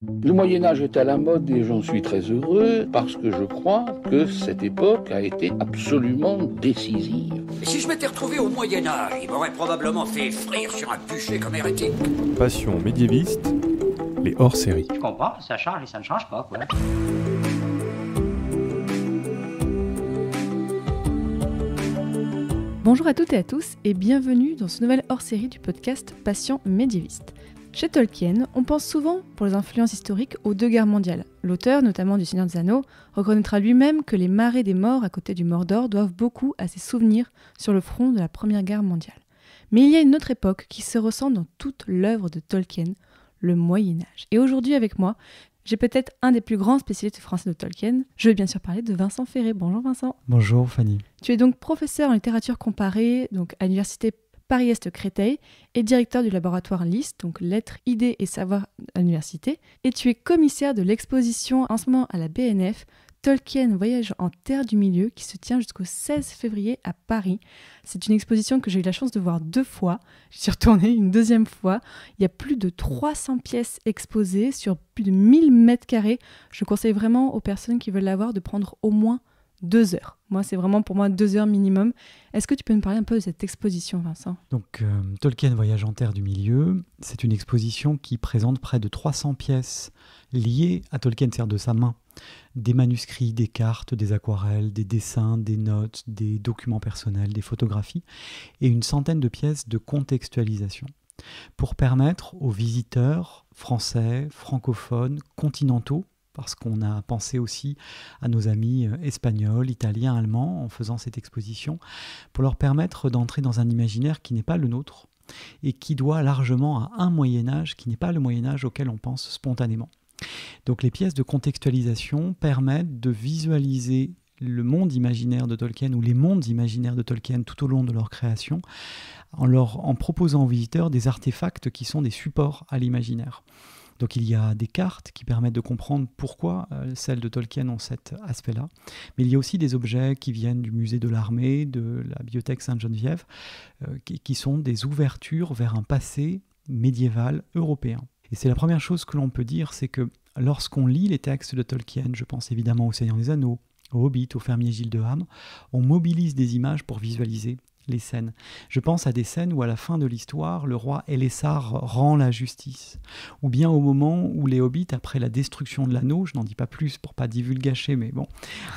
Le Moyen-Âge est à la mode et j'en suis très heureux parce que je crois que cette époque a été absolument décisive. Et si je m'étais retrouvé au Moyen-Âge, il m'aurait probablement fait frire sur un bûcher comme hérétique. Passion médiéviste, les hors-séries. Je comprends, ça change et ça ne change pas, quoi. Bonjour à toutes et à tous et bienvenue dans ce nouvel hors-série du podcast Passion médiéviste. Chez Tolkien, on pense souvent, pour les influences historiques, aux deux guerres mondiales. L'auteur, notamment du Seigneur des Anneaux, reconnaîtra lui-même que les marais des morts à côté du Mordor doivent beaucoup à ses souvenirs sur le front de la Première Guerre mondiale. Mais il y a une autre époque qui se ressent dans toute l'œuvre de Tolkien, le Moyen-Âge. Et aujourd'hui avec moi, j'ai peut-être un des plus grands spécialistes français de Tolkien. Je vais bien sûr parler de Vincent Ferré. Bonjour Vincent. Bonjour Fanny. Tu es donc professeur en littérature comparée donc à l'université Paris-Est-Créteil et directeur du laboratoire LIS, donc Lettres, Idées et Savoirs à l'université. Et tu es commissaire de l'exposition en ce moment à la BNF, Tolkien Voyage en Terre du Milieu, qui se tient jusqu'au 16 février à Paris. C'est une exposition que j'ai eu la chance de voir 2 fois. Je suis retournée une 2e fois. Il y a plus de 300 pièces exposées sur plus de 1000 mètres carrés. Je conseille vraiment aux personnes qui veulent la voir de prendre au moins 2 heures. Moi, c'est vraiment pour moi 2 heures minimum. Est-ce que tu peux nous parler un peu de cette exposition, Vincent ? Donc, Tolkien Voyage en Terre du Milieu, c'est une exposition qui présente près de 300 pièces liées à Tolkien, c'est-à-dire de sa main. Des manuscrits, des cartes, des aquarelles, des dessins, des notes, des documents personnels, des photographies et une centaine de pièces de contextualisation pour permettre aux visiteurs français, francophones, continentaux, parce qu'on a pensé aussi à nos amis espagnols, italiens, allemands en faisant cette exposition, pour leur permettre d'entrer dans un imaginaire qui n'est pas le nôtre et qui doit largement à un Moyen-Âge qui n'est pas le Moyen-Âge auquel on pense spontanément. Donc les pièces de contextualisation permettent de visualiser le monde imaginaire de Tolkien ou les mondes imaginaires de Tolkien tout au long de leur création en proposant aux visiteurs des artefacts qui sont des supports à l'imaginaire. Donc il y a des cartes qui permettent de comprendre pourquoi celles de Tolkien ont cet aspect-là. Mais il y a aussi des objets qui viennent du musée de l'Armée, de la bibliothèque Sainte-Geneviève, qui sont des ouvertures vers un passé médiéval européen. Et c'est la première chose que l'on peut dire, c'est que lorsqu'on lit les textes de Tolkien, je pense évidemment au Seigneur des Anneaux, au Hobbit, au fermier Gilles de Ham, on mobilise des images pour visualiser les scènes. Je pense à des scènes où à la fin de l'histoire, le roi Elessar rend la justice. Ou bien au moment où les hobbits, après la destruction de l'anneau, je n'en dis pas plus pour pas divulgacher, mais bon,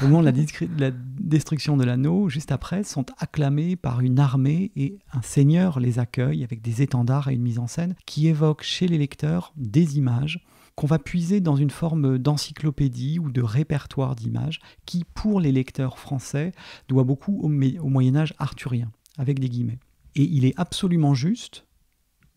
au moment de la destruction de l'anneau, juste après, sont acclamés par une armée et un seigneur les accueille avec des étendards et une mise en scène qui évoque chez les lecteurs des images qu'on va puiser dans une forme d'encyclopédie ou de répertoire d'images qui, pour les lecteurs français, doit beaucoup au Moyen-Âge arthurien, avec des guillemets. Et il est absolument juste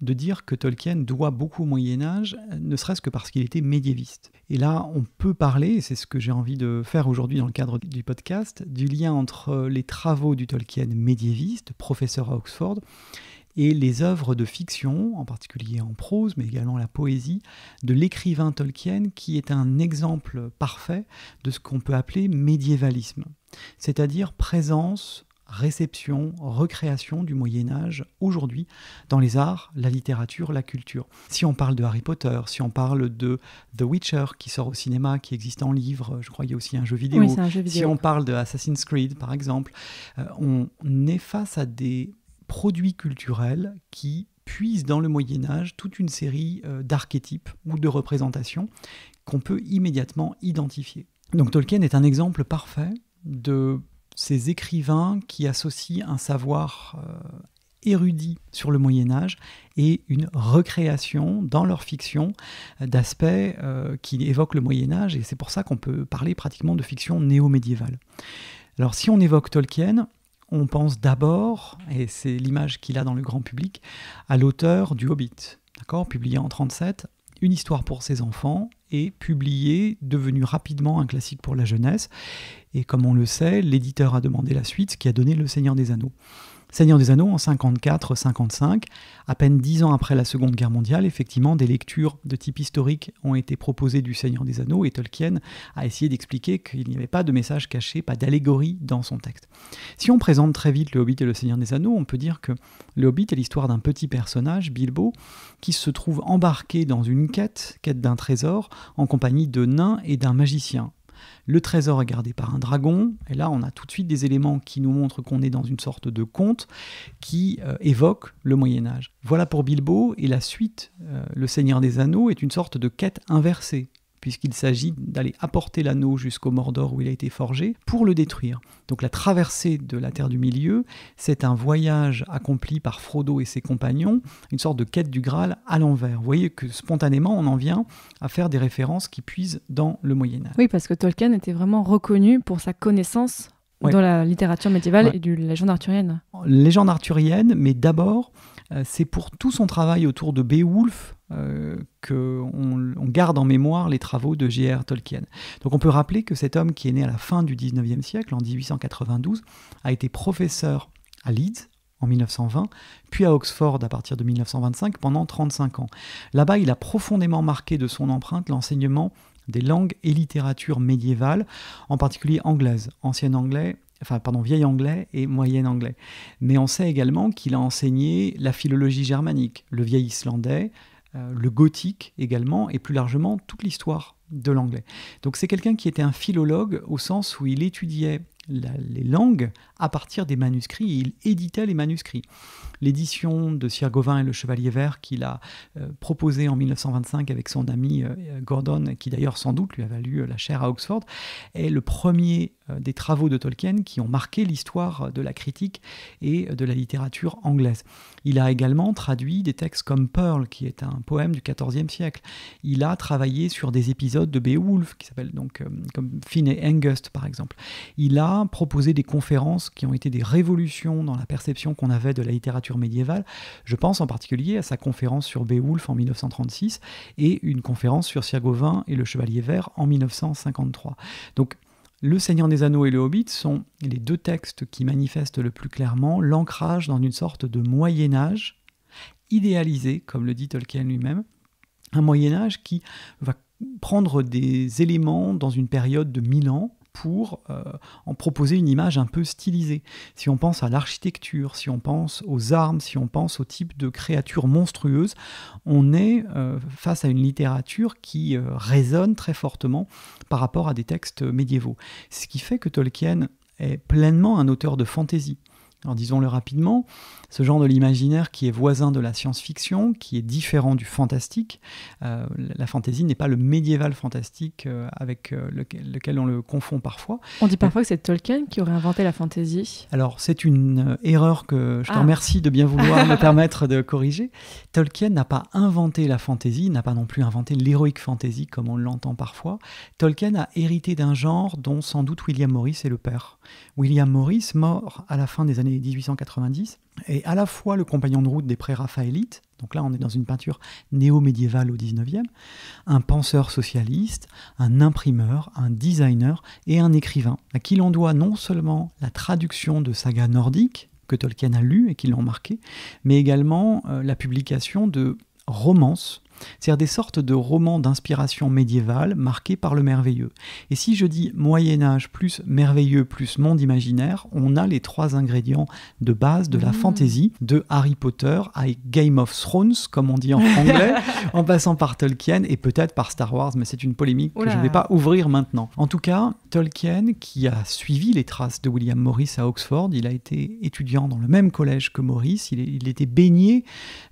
de dire que Tolkien doit beaucoup au Moyen-Âge, ne serait-ce que parce qu'il était médiéviste. Et là, on peut parler, et c'est ce que j'ai envie de faire aujourd'hui dans le cadre du podcast, du lien entre les travaux du Tolkien médiéviste, professeur à Oxford, et les œuvres de fiction, en particulier en prose, mais également la poésie, de l'écrivain Tolkien, qui est un exemple parfait de ce qu'on peut appeler médiévalisme, c'est-à-dire présence, réception, recréation du Moyen-Âge aujourd'hui dans les arts, la littérature, la culture. Si on parle de Harry Potter, si on parle de The Witcher qui sort au cinéma, qui existe en livre, je crois qu'il y a aussi un jeu vidéo. Oui, c'est un jeu vidéo. Si on parle de Assassin's Creed par exemple, on est face à des produits culturels qui puisent dans le Moyen-Âge toute une série d'archétypes ou de représentations qu'on peut immédiatement identifier. Donc Tolkien est un exemple parfait de ces écrivains qui associent un savoir érudit sur le Moyen-Âge et une recréation dans leur fiction d'aspects qui évoquent le Moyen-Âge, et c'est pour ça qu'on peut parler pratiquement de fiction néo-médiévale. Alors si on évoque Tolkien, on pense d'abord, et c'est l'image qu'il a dans le grand public, à l'auteur du Hobbit, d'accord, publié en 1937, Une histoire pour ses enfants, et publié, devenu rapidement un classique pour la jeunesse. Et comme on le sait, l'éditeur a demandé la suite, ce qui a donné Le Seigneur des Anneaux. Seigneur des Anneaux en 54-55, à peine 10 ans après la Seconde Guerre mondiale, effectivement, des lectures de type historique ont été proposées du Seigneur des Anneaux et Tolkien a essayé d'expliquer qu'il n'y avait pas de message caché, pas d'allégorie dans son texte. Si on présente très vite Le Hobbit et le Seigneur des Anneaux, on peut dire que Le Hobbit est l'histoire d'un petit personnage, Bilbo, qui se trouve embarqué dans une quête d'un trésor, en compagnie de nains et d'un magicien. Le trésor est gardé par un dragon, et là on a tout de suite des éléments qui nous montrent qu'on est dans une sorte de conte qui évoque le Moyen-Âge. Voilà pour Bilbo, et la suite, Le Seigneur des Anneaux, est une sorte de quête inversée, puisqu'il s'agit d'aller apporter l'anneau jusqu'au Mordor où il a été forgé pour le détruire. Donc la traversée de la Terre du Milieu, c'est un voyage accompli par Frodo et ses compagnons, une sorte de quête du Graal à l'envers. Vous voyez que spontanément, on en vient à faire des références qui puisent dans le Moyen-Âge. Oui, parce que Tolkien était vraiment reconnu pour sa connaissance dans la littérature médiévale et de la légende arthurienne. Légende arthurienne, mais d'abord, c'est pour tout son travail autour de Beowulf qu'on garde en mémoire les travaux de J.R.R. Tolkien. Donc on peut rappeler que cet homme qui est né à la fin du 19e siècle, en 1892, a été professeur à Leeds en 1920, puis à Oxford à partir de 1925 pendant 35 ans. Là-bas, il a profondément marqué de son empreinte l'enseignement des langues et littératures médiévales, en particulier anglaises, vieil anglais et moyen anglais. Mais on sait également qu'il a enseigné la philologie germanique, le vieil islandais, le gothique également, et plus largement toute l'histoire de l'anglais. Donc c'est quelqu'un qui était un philologue au sens où il étudiait les langues à partir des manuscrits, et il éditait les manuscrits. L'édition de Sir Gawain et le Chevalier Vert qu'il a proposée en 1925 avec son ami Gordon, qui d'ailleurs sans doute lui a valu la chaire à Oxford, est le premier des travaux de Tolkien qui ont marqué l'histoire de la critique et de la littérature anglaise. Il a également traduit des textes comme Pearl, qui est un poème du XIVe siècle. Il a travaillé sur des épisodes de Beowulf, qui s'appellent donc comme Finn et Hengist par exemple. Il a proposé des conférences qui ont été des révolutions dans la perception qu'on avait de la littérature médiévale. Je pense en particulier à sa conférence sur Beowulf en 1936 et une conférence sur Sir Gawain et le Chevalier Vert en 1953. Donc, Le Seigneur des Anneaux et Le Hobbit sont les deux textes qui manifestent le plus clairement l'ancrage dans une sorte de Moyen-Âge idéalisé, comme le dit Tolkien lui-même, un Moyen-Âge qui va prendre des éléments dans une période de 1000 ans pour en proposer une image un peu stylisée. Si on pense à l'architecture, si on pense aux armes, si on pense au type de créatures monstrueuses, on est face à une littérature qui résonne très fortement par rapport à des textes médiévaux. Ce qui fait que Tolkien est pleinement un auteur de fantaisie. Alors disons-le rapidement, ce genre de l'imaginaire qui est voisin de la science-fiction, qui est différent du fantastique. La fantaisie n'est pas le médiéval fantastique avec lequel on le confond parfois. On dit parfois que c'est Tolkien qui aurait inventé la fantaisie. Alors c'est une erreur que je te remercie de bien vouloir me permettre de corriger. Tolkien n'a pas inventé la fantaisie, n'a pas non plus inventé l'heroic fantasy comme on l'entend parfois. Tolkien a hérité d'un genre dont sans doute William Morris est le père. William Morris, mort à la fin des années 1890, est à la fois le compagnon de route des pré-raphaélites, donc là on est dans une peinture néo-médiévale au 19e, un penseur socialiste, un imprimeur, un designer et un écrivain, à qui l'on doit non seulement la traduction de sagas nordiques que Tolkien a lues et qui l'ont marqué, mais également la publication de romances, c'est-à-dire des sortes de romans d'inspiration médiévale marqués par le merveilleux. Et si je dis Moyen-Âge plus merveilleux plus monde imaginaire, on a les trois ingrédients de base de la fantaisie, de Harry Potter à Game of Thrones, comme on dit en anglais, en passant par Tolkien et peut-être par Star Wars, mais c'est une polémique que je ne vais pas ouvrir maintenant. En tout cas, Tolkien, qui a suivi les traces de William Morris à Oxford, il a été étudiant dans le même collège que Morris, il était baigné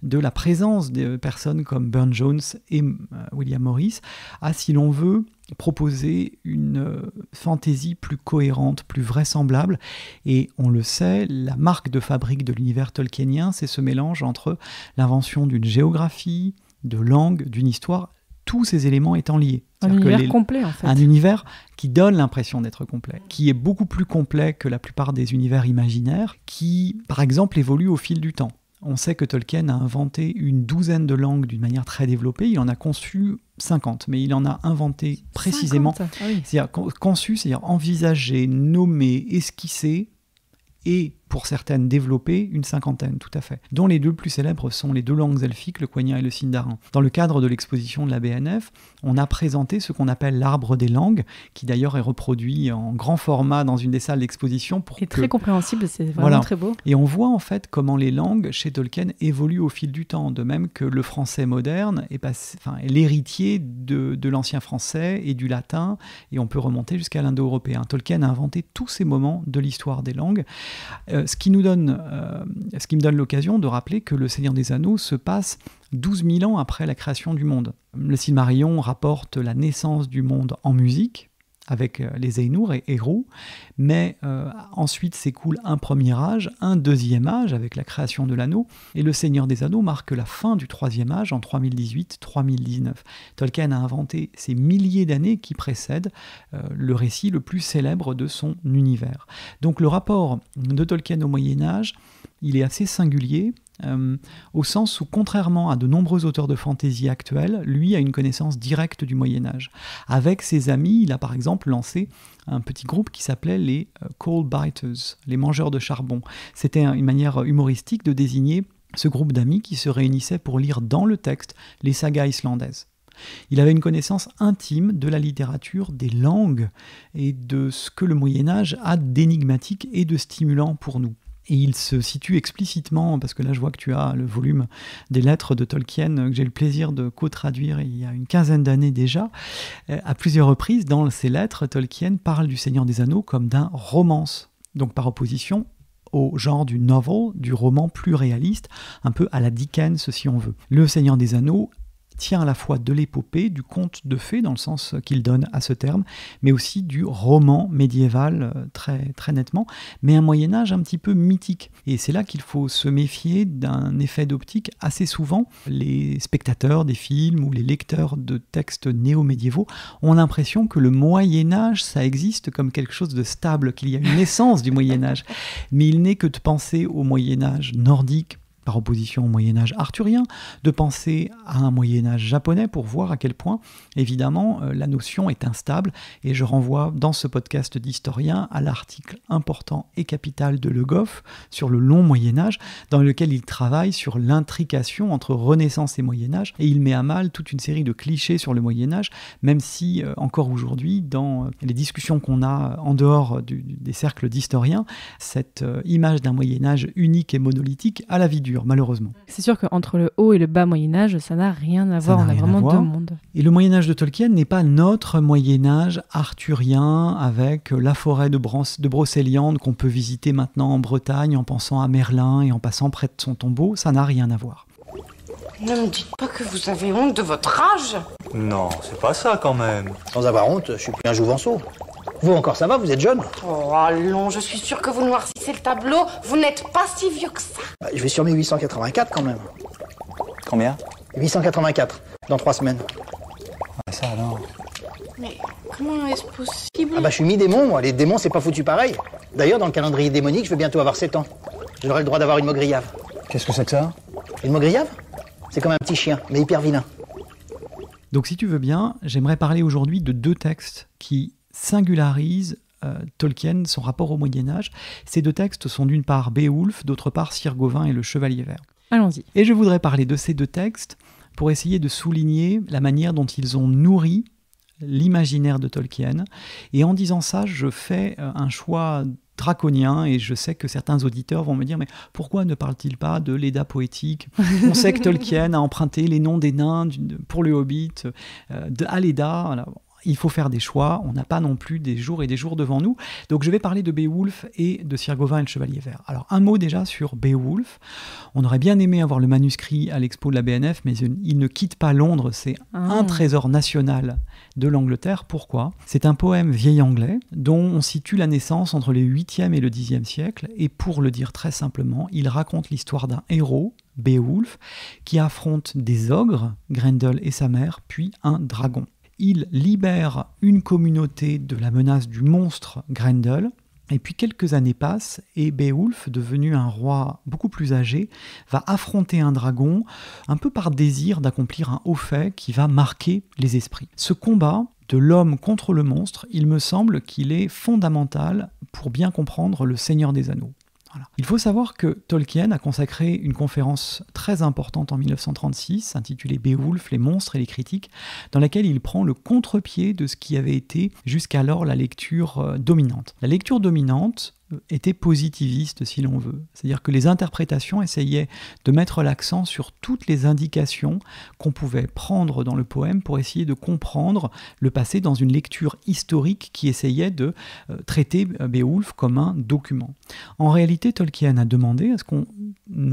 de la présence de personnes comme Burne Jones et William Morris, a, si l'on veut, proposer une fantaisie plus cohérente, plus vraisemblable. Et on le sait, la marque de fabrique de l'univers tolkienien, c'est ce mélange entre l'invention d'une géographie, de langue, d'une histoire, tous ces éléments étant liés. Un univers complet, en fait. Un univers qui donne l'impression d'être complet, qui est beaucoup plus complet que la plupart des univers imaginaires, qui, par exemple, évolue au fil du temps. On sait que Tolkien a inventé une douzaine de langues d'une manière très développée. Il en a conçu 50, mais il en a inventé précisément. C'est-à-dire conçu, c'est-à-dire envisagé, nommé, esquissé, et pour certaines développées, une 50aine, tout à fait, dont les 2 plus célèbres sont les 2 langues elfiques, le quenya et le sindarin. Dans le cadre de l'exposition de la BNF, on a présenté ce qu'on appelle l'arbre des langues, qui d'ailleurs est reproduit en grand format dans une des salles d'exposition. Et très compréhensible, c'est vraiment très beau. Et on voit en fait comment les langues chez Tolkien évoluent au fil du temps, de même que le français moderne est l'héritier de l'ancien français et du latin, et on peut remonter jusqu'à l'indo-européen. Tolkien a inventé tous ces moments de l'histoire des langues, ce qui me donne l'occasion de rappeler que le Seigneur des Anneaux se passe 12 000 ans après la création du monde. Le Silmarillion rapporte la naissance du monde en musique, avec les Ainur et Eru, mais ensuite s'écoule un premier âge, un deuxième âge avec la création de l'anneau, et le Seigneur des Anneaux marque la fin du troisième âge en 3018-3019. Tolkien a inventé ces milliers d'années qui précèdent le récit le plus célèbre de son univers. Donc le rapport de Tolkien au Moyen-Âge, il est assez singulier, au sens où, contrairement à de nombreux auteurs de fantasy actuels, lui a une connaissance directe du Moyen-Âge. Avec ses amis, il a par exemple lancé un petit groupe qui s'appelait les Coal Biters, les mangeurs de charbon. C'était une manière humoristique de désigner ce groupe d'amis qui se réunissait pour lire dans le texte les sagas islandaises. Il avait une connaissance intime de la littérature, des langues et de ce que le Moyen-Âge a d'énigmatique et de stimulant pour nous. Et il se situe explicitement, parce que là je vois que tu as le volume des lettres de Tolkien, que j'ai le plaisir de co-traduire il y a une quinzaine d'années déjà, à plusieurs reprises, dans ces lettres, Tolkien parle du Seigneur des Anneaux comme d'un romance, donc par opposition au genre du novel, du roman plus réaliste, un peu à la Dickens si on veut. Le Seigneur des Anneaux tient à la fois de l'épopée, du conte de fées, dans le sens qu'il donne à ce terme, mais aussi du roman médiéval très, très nettement, mais un Moyen-Âge un petit peu mythique. Et c'est là qu'il faut se méfier d'un effet d'optique. Assez souvent, les spectateurs des films ou les lecteurs de textes néo-médiévaux ont l'impression que le Moyen-Âge, ça existe comme quelque chose de stable, qu'il y a une essence du Moyen-Âge. Mais il n'est que de penser au Moyen-Âge nordique, par opposition au Moyen-Âge arthurien, de penser à un Moyen-Âge japonais pour voir à quel point, évidemment, la notion est instable. Et je renvoie dans ce podcast d'historien à l'article important et capital de Le Goff sur le long Moyen-Âge, dans lequel il travaille sur l'intrication entre Renaissance et Moyen-Âge, et il met à mal toute une série de clichés sur le Moyen-Âge, même si, encore aujourd'hui, dans les discussions qu'on a en dehors des cercles d'historiens, cette image d'un Moyen-Âge unique et monolithique a la vie dure, malheureusement. C'est sûr qu'entre le haut et le bas Moyen-Âge, ça n'a rien à voir, on a vraiment deux mondes. Et le Moyen-Âge de Tolkien n'est pas notre Moyen-Âge arthurien avec la forêt de Brocéliande qu'on peut visiter maintenant en Bretagne en pensant à Merlin et en passant près de son tombeau, ça n'a rien à voir. Ne me dites pas que vous avez honte de votre âge. Non, c'est pas ça quand même. Sans avoir honte, je suis plus un jouvenceau. Vous encore ça va, vous êtes jeune. Oh allons, je suis sûre que vous noircissez le tableau. Vous n'êtes pas si vieux que ça. Je vais sur mes 884 quand même. Combien ? 884, dans 3 semaines. Ah, ça alors. Mais comment est-ce possible ? Je suis mi-démon, moi. Les démons, c'est pas foutu pareil. D'ailleurs, dans le calendrier démonique, je vais bientôt avoir 7 ans. J'aurai le droit d'avoir une mogriave. Qu'est-ce que c'est que ça ? Une mogriave ? C'est comme un petit chien, mais hyper vilain. Donc si tu veux bien, j'aimerais parler aujourd'hui de 2 textes qui singularisent Tolkien, son rapport au Moyen-Âge. Ces 2 textes sont d'une part Beowulf, d'autre part Sir Gawain et le Chevalier Vert. Allons-y. Et je voudrais parler de ces 2 textes pour essayer de souligner la manière dont ils ont nourri l'imaginaire de Tolkien. Et en disant ça, je fais un choix draconien, et je sais que certains auditeurs vont me dire, mais pourquoi ne parle-t-il pas de l'Edda poétique ? On sait que Tolkien a emprunté les noms des nains pour le Hobbit, à l'Edda. Voilà. Il faut faire des choix, on n'a pas non plus des jours et des jours devant nous. Donc je vais parler de Beowulf et de Sir Gawain et le Chevalier Vert. Alors un mot déjà sur Beowulf. On aurait bien aimé avoir le manuscrit à l'expo de la BNF, mais il ne quitte pas Londres, c'est un trésor national de l'Angleterre. Pourquoi ? C'est un poème vieil anglais dont on situe la naissance entre les 8e et le 10e siècle, et pour le dire très simplement, il raconte l'histoire d'un héros, Beowulf, qui affronte des ogres, Grendel et sa mère, puis un dragon. Il libère une communauté de la menace du monstre Grendel, et puis quelques années passent, et Beowulf, devenu un roi beaucoup plus âgé, va affronter un dragon, un peu par désir d'accomplir un haut fait qui va marquer les esprits. Ce combat de l'homme contre le monstre, il me semble qu'il est fondamental pour bien comprendre le Seigneur des Anneaux. Voilà. Il faut savoir que Tolkien a consacré une conférence très importante en 1936, intitulée Beowulf, les monstres et les critiques, dans laquelle il prend le contre-pied de ce qui avait été jusqu'alors la lecture dominante. La lecture dominante était positiviste, si l'on veut. C'est-à-dire que les interprétations essayaient de mettre l'accent sur toutes les indications qu'on pouvait prendre dans le poème pour essayer de comprendre le passé dans une lecture historique qui essayait de traiter Beowulf comme un document. En réalité, Tolkien a demandé à ce qu'on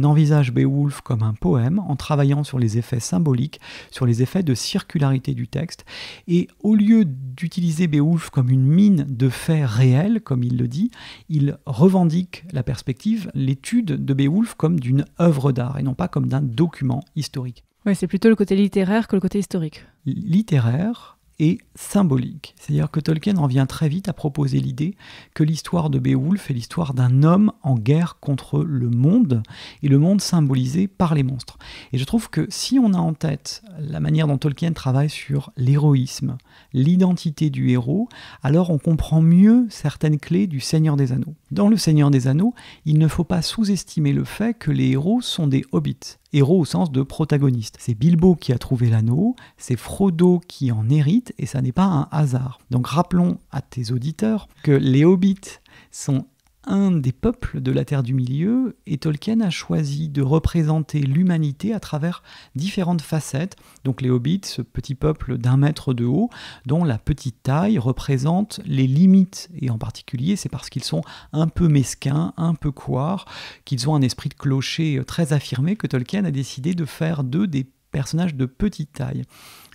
envisage Beowulf comme un poème en travaillant sur les effets symboliques, sur les effets de circularité du texte, et au lieu d'utiliser Beowulf comme une mine de faits réels, comme il le dit, il revendique la perspective, l'étude de Beowulf comme d'une œuvre d'art et non pas comme d'un document historique. Oui, c'est plutôt le côté littéraire que le côté historique. Littéraire et symbolique. C'est-à-dire que Tolkien en vient très vite à proposer l'idée que l'histoire de Beowulf est l'histoire d'un homme en guerre contre le monde, et le monde symbolisé par les monstres. Et je trouve que si on a en tête la manière dont Tolkien travaille sur l'héroïsme, l'identité du héros, alors on comprend mieux certaines clés du Seigneur des Anneaux. Dans le Seigneur des Anneaux, il ne faut pas sous-estimer le fait que les héros sont des hobbits. Héros au sens de protagoniste. C'est Bilbo qui a trouvé l'anneau, c'est Frodo qui en hérite, et ça n'est pas un hasard. Donc rappelons à tes auditeurs que les hobbits sont un des peuples de la Terre du Milieu, et Tolkien a choisi de représenter l'humanité à travers différentes facettes. Donc les hobbits, ce petit peuple d'1 mètre de haut, dont la petite taille représente les limites, et en particulier c'est parce qu'ils sont un peu mesquins, un peu couards, qu'ils ont un esprit de clocher très affirmé, que Tolkien a décidé de faire d'eux des personnages de petite taille.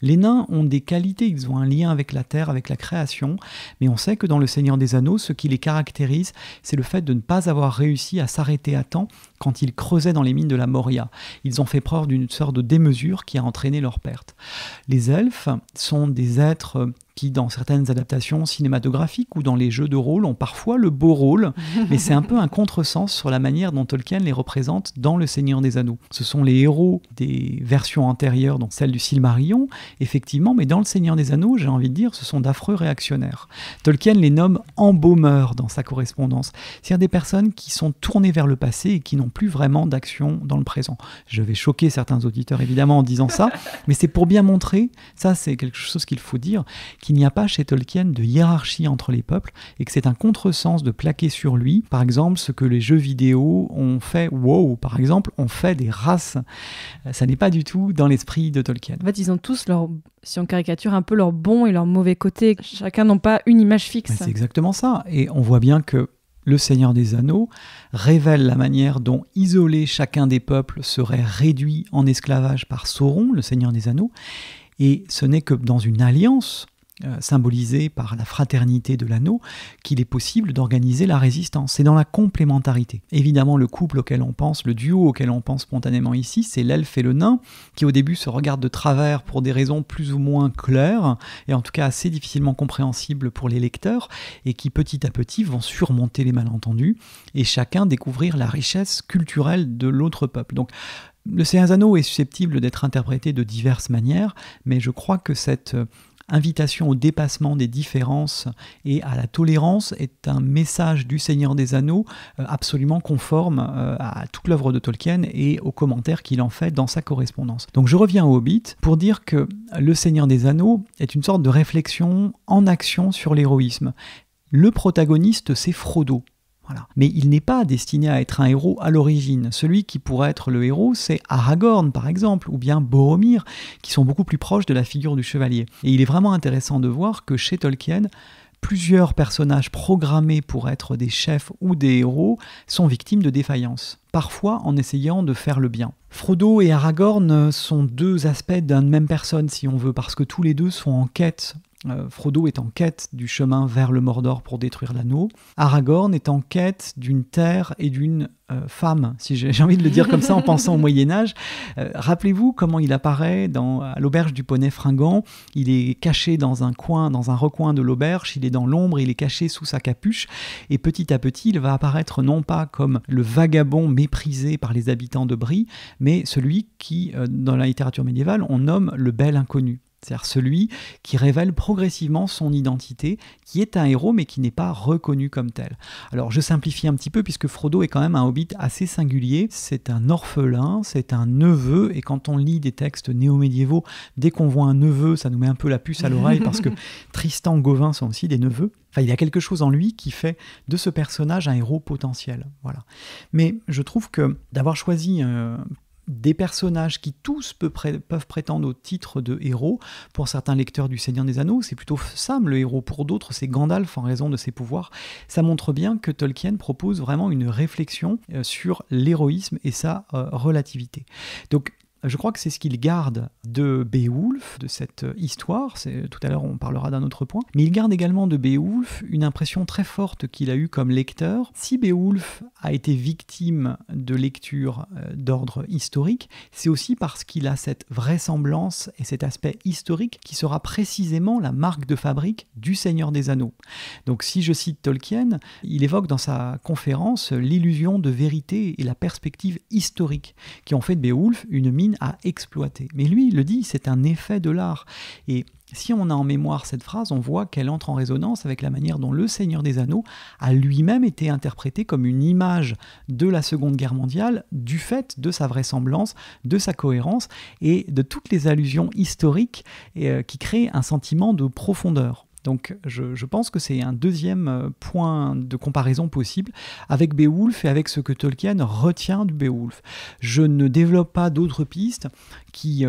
Les nains ont des qualités, ils ont un lien avec la terre, avec la création, mais on sait que dans le Seigneur des Anneaux, ce qui les caractérise, c'est le fait de ne pas avoir réussi à s'arrêter à temps quand ils creusaient dans les mines de la Moria. Ils ont fait preuve d'une sorte de démesure qui a entraîné leur perte. Les elfes sont des êtres qui, dans certaines adaptations cinématographiques ou dans les jeux de rôle, ont parfois le beau rôle, mais c'est un peu un contresens sur la manière dont Tolkien les représente dans Le Seigneur des Anneaux. Ce sont les héros des versions antérieures, donc celle du Silmarillion, effectivement, mais dans Le Seigneur des Anneaux, j'ai envie de dire, ce sont d'affreux réactionnaires. Tolkien les nomme embaumeurs dans sa correspondance, c'est-à-dire des personnes qui sont tournées vers le passé et qui n'ont plus vraiment d'action dans le présent. Je vais choquer certains auditeurs, évidemment, en disant ça, mais c'est pour bien montrer, ça c'est quelque chose qu'il faut dire, qu'il n'y a pas chez Tolkien de hiérarchie entre les peuples et que c'est un contresens de plaquer sur lui, par exemple, ce que les jeux vidéo ont fait, par exemple, ont fait des races. Ça n'est pas du tout dans l'esprit de Tolkien. En fait, ils ont tous leur, si on caricature un peu leur bon et leur mauvais côté, chacun n'a pas une image fixe. Mais c'est exactement ça, et on voit bien que Le Seigneur des Anneaux révèle la manière dont isoler chacun des peuples serait réduit en esclavage par Sauron, le Seigneur des Anneaux, et ce n'est que dans une alliance symbolisé par la fraternité de l'anneau, qu'il est possible d'organiser la résistance. C'est dans la complémentarité. Évidemment, le couple auquel on pense, le duo auquel on pense spontanément ici, c'est l'elfe et le nain, qui au début se regardent de travers pour des raisons plus ou moins claires, et en tout cas assez difficilement compréhensibles pour les lecteurs, et qui petit à petit vont surmonter les malentendus, et chacun découvrir la richesse culturelle de l'autre peuple. Donc, le Seigneur des Anneaux est susceptible d'être interprété de diverses manières, mais je crois que cette invitation au dépassement des différences et à la tolérance est un message du Seigneur des Anneaux absolument conforme à toute l'œuvre de Tolkien et aux commentaires qu'il en fait dans sa correspondance. Donc je reviens au Hobbit pour dire que le Seigneur des Anneaux est une sorte de réflexion en action sur l'héroïsme. Le protagoniste, c'est Frodo. Voilà. Mais il n'est pas destiné à être un héros à l'origine. Celui qui pourrait être le héros, c'est Aragorn, par exemple, ou bien Boromir, qui sont beaucoup plus proches de la figure du chevalier. Et il est vraiment intéressant de voir que chez Tolkien, plusieurs personnages programmés pour être des chefs ou des héros sont victimes de défaillances, parfois en essayant de faire le bien. Frodo et Aragorn sont deux aspects d'une même personne, si on veut, parce que tous les deux sont en quête. Frodo est en quête du chemin vers le Mordor pour détruire l'anneau. Aragorn est en quête d'une terre et d'une femme, si j'ai envie de le dire comme ça en pensant au Moyen-Âge. Rappelez-vous comment il apparaît à l'auberge du Poney Fringant. Il est caché dans un recoin de l'auberge, il est dans l'ombre, il est caché sous sa capuche, et petit à petit, il va apparaître non pas comme le vagabond méprisé par les habitants de Brie, mais celui qui, dans la littérature médiévale, on nomme le bel inconnu. C'est-à-dire celui qui révèle progressivement son identité, qui est un héros mais qui n'est pas reconnu comme tel. Alors je simplifie un petit peu puisque Frodo est quand même un hobbit assez singulier. C'est un orphelin, c'est un neveu, et quand on lit des textes néo-médiévaux, dès qu'on voit un neveu, ça nous met un peu la puce à l'oreille parce que Tristan, Gawain sont aussi des neveux. Enfin, il y a quelque chose en lui qui fait de ce personnage un héros potentiel. Voilà. Mais je trouve que d'avoir choisi des personnages qui tous peuvent prétendre au titre de héros. Pour certains lecteurs du Seigneur des Anneaux, c'est plutôt Sam le héros. Pour d'autres, c'est Gandalf en raison de ses pouvoirs. Ça montre bien que Tolkien propose vraiment une réflexion sur l'héroïsme et sa relativité. Donc, je crois que c'est ce qu'il garde de Beowulf, de cette histoire. Tout à l'heure, on parlera d'un autre point. Mais il garde également de Beowulf une impression très forte qu'il a eue comme lecteur. Si Beowulf a été victime de lectures d'ordre historique, c'est aussi parce qu'il a cette vraisemblance et cet aspect historique qui sera précisément la marque de fabrique du Seigneur des Anneaux. Donc si je cite Tolkien, il évoque dans sa conférence l'illusion de vérité et la perspective historique qui ont fait de Beowulf une mine à exploiter. Mais lui, il le dit, c'est un effet de l'art. Et si on a en mémoire cette phrase, on voit qu'elle entre en résonance avec la manière dont le Seigneur des Anneaux a lui-même été interprété comme une image de la Seconde Guerre mondiale du fait de sa vraisemblance, de sa cohérence et de toutes les allusions historiques qui créent un sentiment de profondeur. Donc je pense que c'est un deuxième point de comparaison possible avec Beowulf et avec ce que Tolkien retient du Beowulf. Je ne développe pas d'autres pistes qui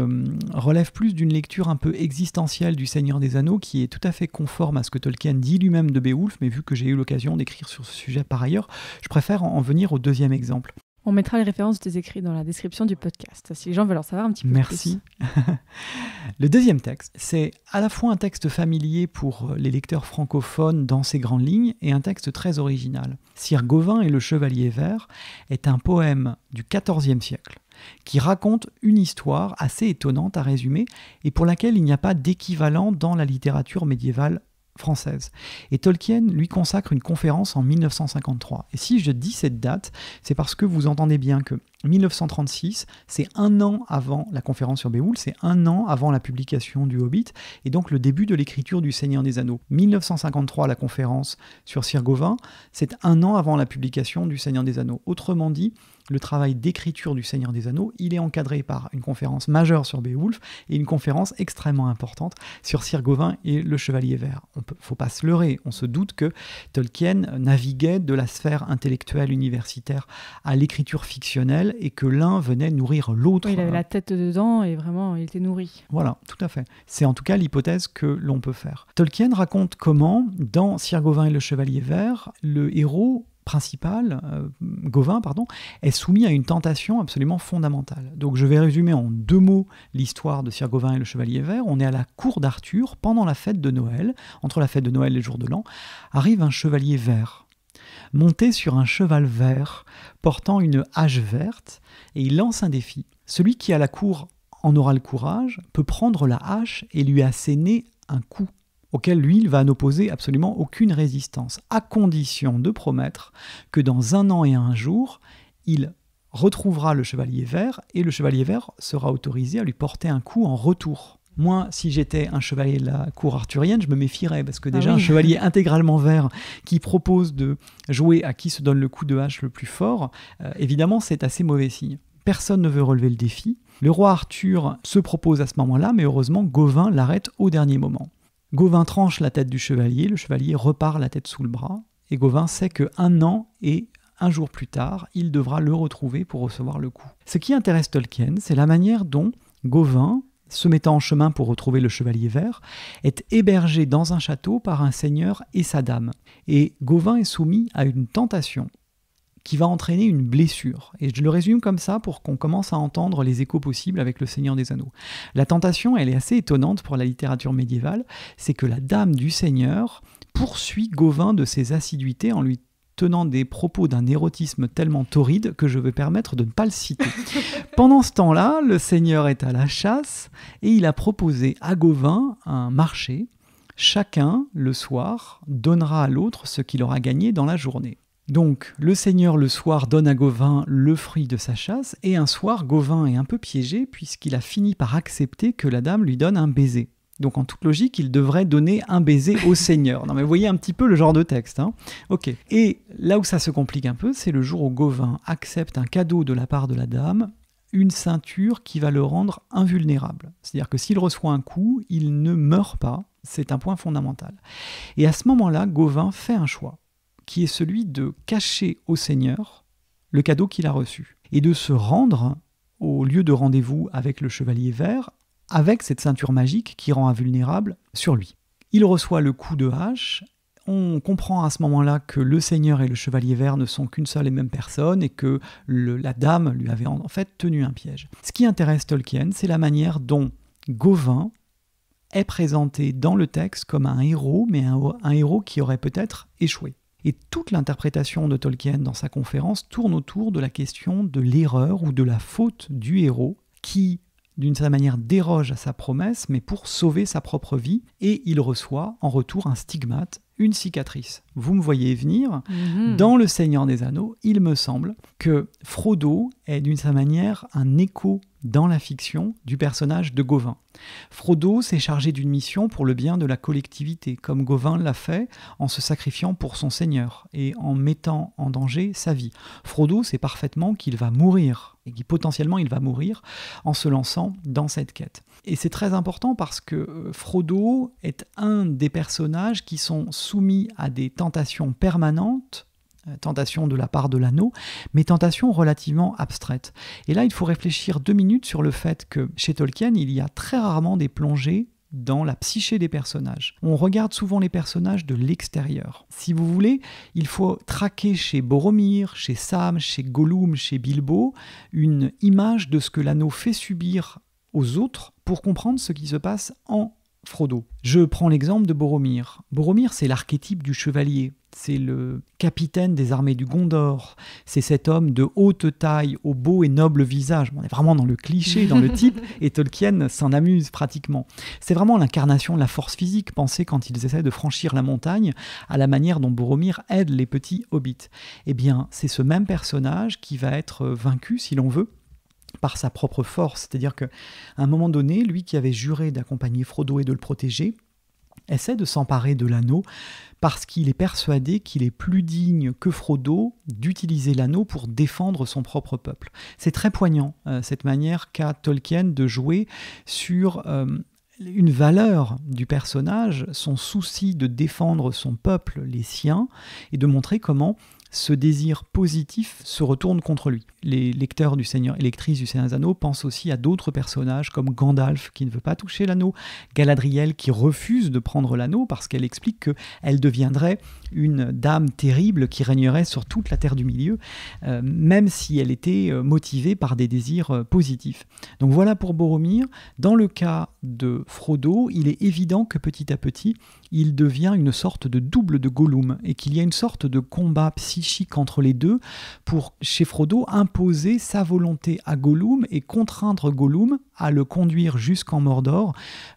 relèvent plus d'une lecture un peu existentielle du Seigneur des Anneaux qui est tout à fait conforme à ce que Tolkien dit lui-même de Beowulf, mais vu que j'ai eu l'occasion d'écrire sur ce sujet par ailleurs, je préfère en venir au deuxième exemple. On mettra les références de tes écrits dans la description du podcast, si les gens veulent en savoir un petit peu plus. Merci. Le deuxième texte, c'est à la fois un texte familier pour les lecteurs francophones dans ses grandes lignes et un texte très original. Sir Gawain et le Chevalier Vert est un poème du XIVe siècle qui raconte une histoire assez étonnante à résumer et pour laquelle il n'y a pas d'équivalent dans la littérature médiévale française. Et Tolkien lui consacre une conférence en 1953. Et si je dis cette date, c'est parce que vous entendez bien que 1936, c'est un an avant la conférence sur Beowulf, c'est un an avant la publication du Hobbit, et donc le début de l'écriture du Seigneur des Anneaux. 1953, la conférence sur Sir Gawain, c'est un an avant la publication du Seigneur des Anneaux. Autrement dit, le travail d'écriture du Seigneur des Anneaux, il est encadré par une conférence majeure sur Beowulf et une conférence extrêmement importante sur Sir Gawain et le Chevalier Vert. Il ne faut pas se leurrer, on se doute que Tolkien naviguait de la sphère intellectuelle universitaire à l'écriture fictionnelle et que l'un venait nourrir l'autre. Oui, il avait la tête dedans et vraiment, il était nourri. Voilà, tout à fait. C'est en tout cas l'hypothèse que l'on peut faire. Tolkien raconte comment, dans Sir Gawain et le Chevalier Vert, le héros principal, Gawain, est soumis à une tentation absolument fondamentale. Donc je vais résumer en 2 mots l'histoire de Sir Gawain et le Chevalier Vert. On est à la cour d'Arthur, pendant la fête de Noël, entre la fête de Noël et le jour de l'an, arrive un chevalier vert, monté sur un cheval vert, portant une hache verte, et il lance un défi. Celui qui à la cour en aura le courage peut prendre la hache et lui asséner un coup, auquel lui, il va n'opposer absolument aucune résistance, à condition de promettre que dans 1 an et 1 jour, il retrouvera le Chevalier Vert, et le Chevalier Vert sera autorisé à lui porter un coup en retour. Moi, si j'étais un chevalier de la cour arthurienne, je me méfierais, parce que déjà, un chevalier intégralement vert qui propose de jouer à qui se donne le coup de hache le plus fort, évidemment, c'est assez mauvais signe. Personne ne veut relever le défi. Le roi Arthur se propose à ce moment-là, mais heureusement, Gawain l'arrête au dernier moment. Gawain tranche la tête du chevalier, le chevalier repart la tête sous le bras, et Gawain sait que 1 an et 1 jour plus tard, il devra le retrouver pour recevoir le coup. Ce qui intéresse Tolkien, c'est la manière dont Gawain, se mettant en chemin pour retrouver le Chevalier Vert, est hébergé dans un château par un seigneur et sa dame. Et Gawain est soumis à une tentation qui va entraîner une blessure. Et je le résume comme ça pour qu'on commence à entendre les échos possibles avec le Seigneur des Anneaux. La tentation, elle est assez étonnante pour la littérature médiévale, c'est que la dame du Seigneur poursuit Gawain de ses assiduités en lui tenant des propos d'un érotisme tellement torride que je vais permettre de ne pas le citer. Pendant ce temps-là, le Seigneur est à la chasse et il a proposé à Gawain un marché. Chacun, le soir, donnera à l'autre ce qu'il aura gagné dans la journée. Donc, le Seigneur, le soir, donne à Gawain le fruit de sa chasse, et un soir, Gawain est un peu piégé puisqu'il a fini par accepter que la dame lui donne un baiser. Donc en toute logique, il devrait donner un baiser au Seigneur. Non mais vous voyez un petit peu le genre de texte. Hein. Ok. Et là où ça se complique un peu, c'est le jour où Gauvin accepte un cadeau de la part de la dame, une ceinture qui va le rendre invulnérable. C'est-à-dire que s'il reçoit un coup, il ne meurt pas. C'est un point fondamental. Et à ce moment-là, Gauvin fait un choix, qui est celui de cacher au Seigneur le cadeau qu'il a reçu et de se rendre au lieu de rendez-vous avec le chevalier vert, avec cette ceinture magique qui rend invulnérable sur lui. Il reçoit le coup de hache. On comprend à ce moment-là que le Seigneur et le Chevalier Vert ne sont qu'une seule et même personne et que la dame lui avait en fait tenu un piège. Ce qui intéresse Tolkien, c'est la manière dont Gauvin est présenté dans le texte comme un héros, mais un héros qui aurait peut-être échoué. Et toute l'interprétation de Tolkien dans sa conférence tourne autour de la question de l'erreur ou de la faute du héros qui, d'une certaine manière, déroge à sa promesse, mais pour sauver sa propre vie, et il reçoit en retour un stigmate, une cicatrice. Vous me voyez venir, dans Le Seigneur des Anneaux, il me semble que Frodo est d'une certaine manière un écho dans la fiction du personnage de Gauvin. Frodo s'est chargé d'une mission pour le bien de la collectivité, comme Gauvin l'a fait en se sacrifiant pour son Seigneur et en mettant en danger sa vie. Frodo sait parfaitement qu'il va mourir, et que potentiellement il va mourir en se lançant dans cette quête. Et c'est très important parce que Frodo est un des personnages qui sont soumis à des tentations permanentes, tentations de la part de l'anneau, mais tentations relativement abstraites. Et là, il faut réfléchir 2 minutes sur le fait que chez Tolkien, il y a très rarement des plongées dans la psyché des personnages. On regarde souvent les personnages de l'extérieur. Si vous voulez, il faut traquer chez Boromir, chez Sam, chez Gollum, chez Bilbo, une image de ce que l'anneau fait subir aux autres pour comprendre ce qui se passe en Frodo. Je prends l'exemple de Boromir. Boromir, c'est l'archétype du chevalier. C'est le capitaine des armées du Gondor. C'est cet homme de haute taille, au beau et noble visage. On est vraiment dans le cliché, dans le type, et Tolkien s'en amuse pratiquement. C'est vraiment l'incarnation de la force physique. Pensez quand ils essaient de franchir la montagne, à la manière dont Boromir aide les petits hobbits. Eh bien, c'est ce même personnage qui va être vaincu, si l'on veut, par sa propre force. C'est-à-dire qu'à un moment donné, lui qui avait juré d'accompagner Frodo et de le protéger, essaie de s'emparer de l'anneau parce qu'il est persuadé qu'il est plus digne que Frodo d'utiliser l'anneau pour défendre son propre peuple. C'est très poignant, cette manière qu'a Tolkien de jouer sur une valeur du personnage, son souci de défendre son peuple, les siens, et de montrer comment ce désir positif se retourne contre lui. Les lecteurs du Seigneur et lectrices du Seigneur des Anneaux pensent aussi à d'autres personnages comme Gandalf qui ne veut pas toucher l'anneau, Galadriel qui refuse de prendre l'anneau parce qu'elle explique qu'elle deviendrait une dame terrible qui régnerait sur toute la Terre du Milieu, même si elle était motivée par des désirs positifs. Donc voilà pour Boromir. Dans le cas de Frodo, il est évident que petit à petit, il devient une sorte de double de Gollum et qu'il y a une sorte de combat psychique entre les deux pour, chez Frodo, imposer sa volonté à Gollum et contraindre Gollum à le conduire jusqu'en Mordor,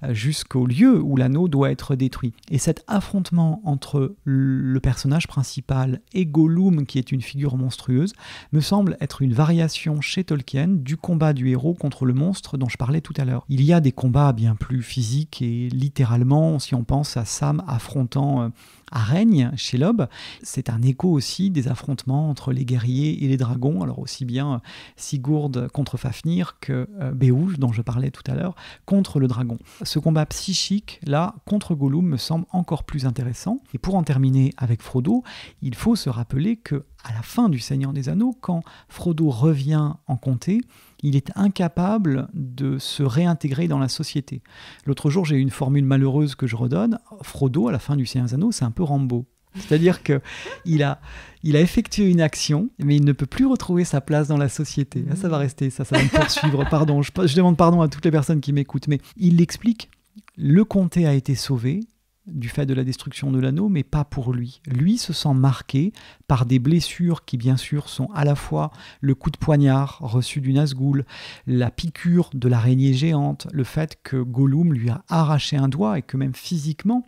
jusqu'au lieu où l'anneau doit être détruit. Et cet affrontement entre le personnage principal et Gollum, qui est une figure monstrueuse, me semble être une variation chez Tolkien du combat du héros contre le monstre dont je parlais tout à l'heure. Il y a des combats bien plus physiques et littéralement, si on pense à Sam affrontant Araigne chez Lob, c'est un écho aussi des affrontements entre les guerriers et les dragons, alors aussi bien Sigurd contre Fafnir que Beowulf, dont je parlais tout à l'heure, contre le dragon. Ce combat psychique, là, contre Gollum, me semble encore plus intéressant. Et pour en terminer avec Frodo, il faut se rappeler que à la fin du Seigneur des Anneaux, quand Frodo revient en comté, il est incapable de se réintégrer dans la société. L'autre jour, j'ai eu une formule malheureuse que je redonne. Frodo, à la fin du Seigneur des Anneaux, c'est un peu Rambo. C'est-à-dire qu'il a effectué une action, mais il ne peut plus retrouver sa place dans la société. Ça va rester, ça va me poursuivre. Pardon, je demande pardon à toutes les personnes qui m'écoutent, mais il l'explique. Le comté a été sauvé du fait de la destruction de l'anneau, mais pas pour lui. Lui se sent marqué par des blessures qui, bien sûr, sont à la fois le coup de poignard reçu du Nazgûl, la piqûre de l'araignée géante, le fait que Gollum lui a arraché un doigt et que même physiquement,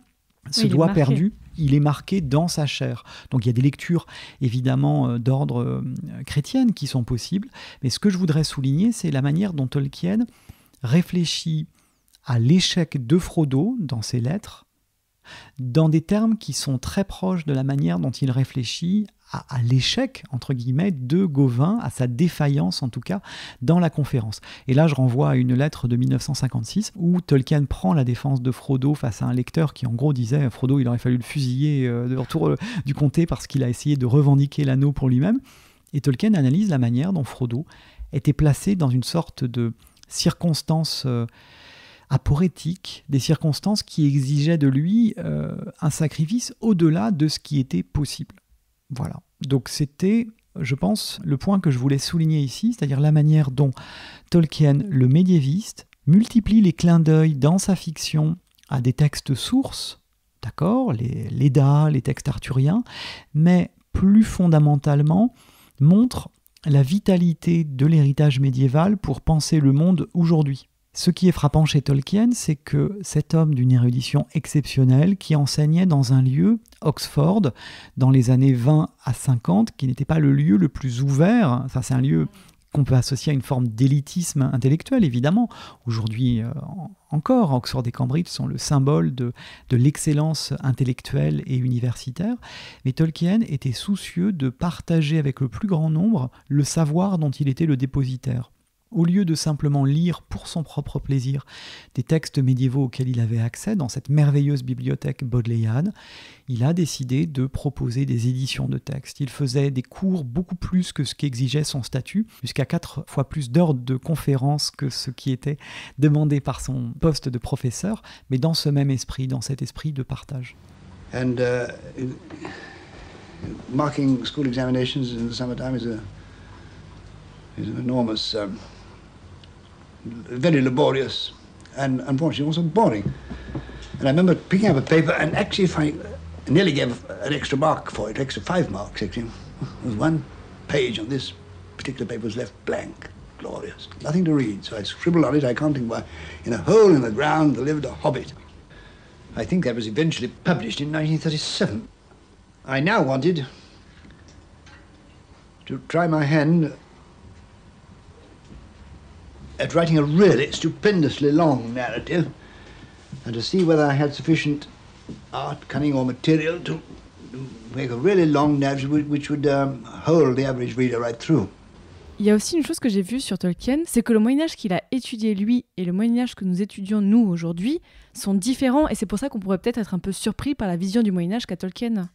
ce doigt perdu, il est marqué dans sa chair. Donc il y a des lectures évidemment d'ordre chrétienne qui sont possibles, mais ce que je voudrais souligner, c'est la manière dont Tolkien réfléchit à l'échec de Frodo dans ses lettres, dans des termes qui sont très proches de la manière dont il réfléchit à l'échec, entre guillemets, de Gauvin, à sa défaillance en tout cas, dans la conférence. Et là, je renvoie à une lettre de 1956 où Tolkien prend la défense de Frodo face à un lecteur qui en gros disait « Frodo, il aurait fallu le fusiller de retour du comté parce qu'il a essayé de revendiquer l'anneau pour lui-même ». Et Tolkien analyse la manière dont Frodo était placé dans une sorte de circonstance aporétique, des circonstances qui exigeaient de lui un sacrifice au-delà de ce qui était possible. Voilà. Donc c'était, je pense, le point que je voulais souligner ici, c'est-à-dire la manière dont Tolkien, le médiéviste, multiplie les clins d'œil dans sa fiction à des textes sources, d'accord, l'Edda, les textes arthuriens, mais plus fondamentalement montre la vitalité de l'héritage médiéval pour penser le monde aujourd'hui. Ce qui est frappant chez Tolkien, c'est que cet homme d'une érudition exceptionnelle qui enseignait dans un lieu, Oxford, dans les années 20 à 50, qui n'était pas le lieu le plus ouvert, ça c'est un lieu qu'on peut associer à une forme d'élitisme intellectuel, évidemment. Aujourd'hui encore, Oxford et Cambridge sont le symbole de l'excellence intellectuelle et universitaire, mais Tolkien était soucieux de partager avec le plus grand nombre le savoir dont il était le dépositaire. Au lieu de simplement lire pour son propre plaisir des textes médiévaux auxquels il avait accès dans cette merveilleuse bibliothèque bodléiane, il a décidé de proposer des éditions de textes. Il faisait des cours beaucoup plus que ce qu'exigeait son statut, jusqu'à 4 fois plus d'heures de conférences que ce qui était demandé par son poste de professeur, mais dans ce même esprit, dans cet esprit de partage. And marking school examinations in the summertime is an enormous... very laborious and unfortunately also boring. And I remember picking up a paper and actually I nearly gave an extra mark for it, extra 5 marks actually. There was one page on this particular paper was left blank. Glorious. Nothing to read. So I scribbled on it, I can't think why. In a hole in the ground there lived a hobbit. I think that was eventually published in 1937. I now wanted to try my hand at writing a really stupendously long narrative and to see whether I had sufficient art, cunning or material to make a really long narrative which would hold the average reader right through. Il y a aussi une chose que j'ai vue sur Tolkien, c'est que le Moyen-Âge qu'il a étudié lui et le Moyen-Âge que nous étudions nous aujourd'hui sont différents et c'est pour ça qu'on pourrait peut-être être un peu surpris par la vision du Moyen-Âge qu'a Tolkien.